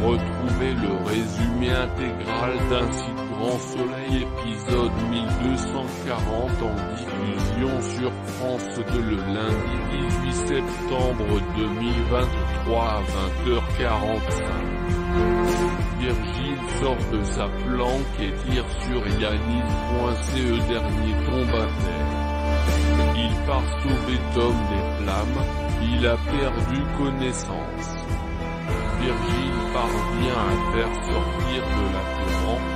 Retrouvez le résumé intégral d'Un si grand soleil épisode 1240 en diffusion sur France 2 le lundi 18 septembre 2023 à 20h45. Virgile sort de sa planque et tire sur Yanis. Ce dernier tombe à terre. Il part sauver Tom des flammes, il a perdu connaissance. Virgile parvient à faire sortir de la tourmente.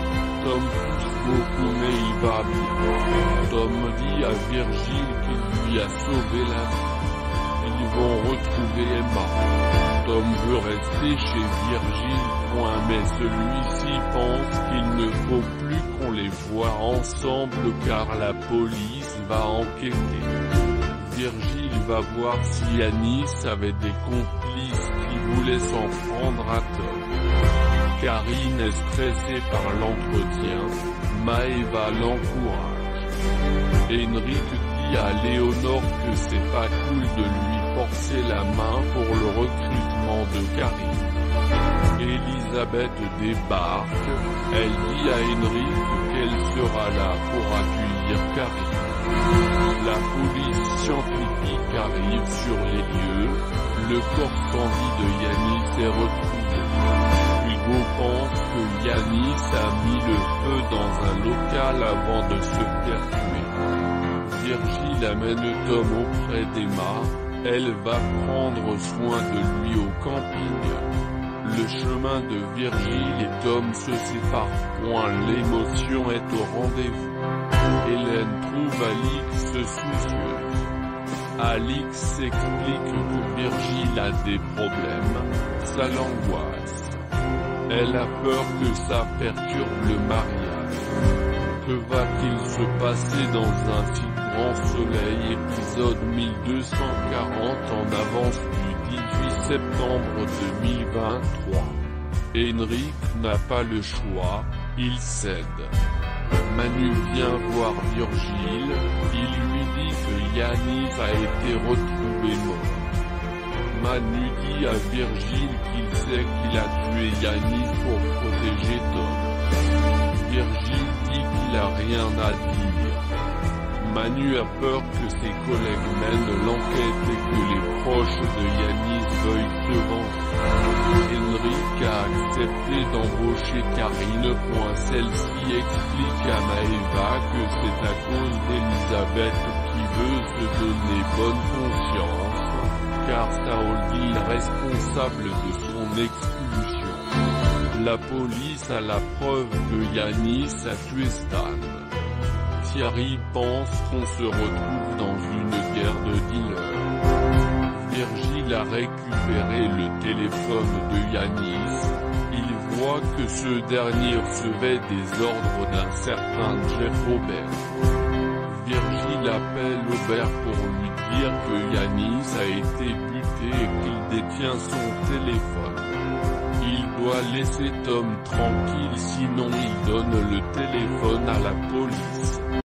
Tom tousse beaucoup mais il va bien. Tom dit à Virgile qu'il lui a sauvé la vie. Ils vont retrouver Emma. Tom veut rester chez Virgile, mais celui-ci pense qu'il ne faut plus qu'on les voie ensemble car la police va enquêter. Virgile va voir si Yanis avait des complices qui voulaient s'en prendre à Tom. Karine est stressée par l'entretien, Maëva l'encourage. Henrik dit à Léonore que c'est pas cool de lui forcer la main pour le recrutement de Karine. Elisabeth débarque, elle dit à Henrik qu'elle sera là pour accueillir Karine. La police scientifique arrive sur les lieux, le corps sans vie de Yanis est retrouvé. Hugo pense que Yanis a mis le feu dans un local avant de se faire tuer. Virgile amène Tom auprès d'Emma, elle va prendre soin de lui au camping. Le chemin de Virgile et Tom se séparent. L'émotion est au rendez-vous. Hélène trouve Alix soucieuse. Alix explique que Virgile a des problèmes, ça l'angoisse. Elle a peur que ça perturbe le mariage. Que va-t-il se passer dans Un si grand soleil épisode 1240 en avance du 18 septembre 2023. Henrik n'a pas le choix, il cède. Manu vient voir Virgile, il lui dit que Yanis a été retrouvé mort. Manu dit à Virgile qu'il sait qu'il a tué Yanis pour protéger Tom. Virgile dit qu'il a rien à dire. Manu a peur que ses collègues mènent l'enquête et que les proches de Yanis veuillent se venger. Henrik a accepté d'embaucher Karine. Celle-ci explique à Maëva que c'est à cause d'Elisabeth qui veut se donner bonne conscience, car Saoli est responsable de son expulsion. La police a la preuve que Yanis a tué Stan. Thierry pense qu'on se retrouve dans une guerre de dealers. Virgile a récupéré le téléphone de Yanis. Il voit que ce dernier recevait des ordres d'un certain Jeff Aubert. Virgile appelle Aubert pour lui dire que Yanis a été buté et qu'il détient son téléphone. Il doit laisser Tom tranquille sinon il donne le téléphone à la police.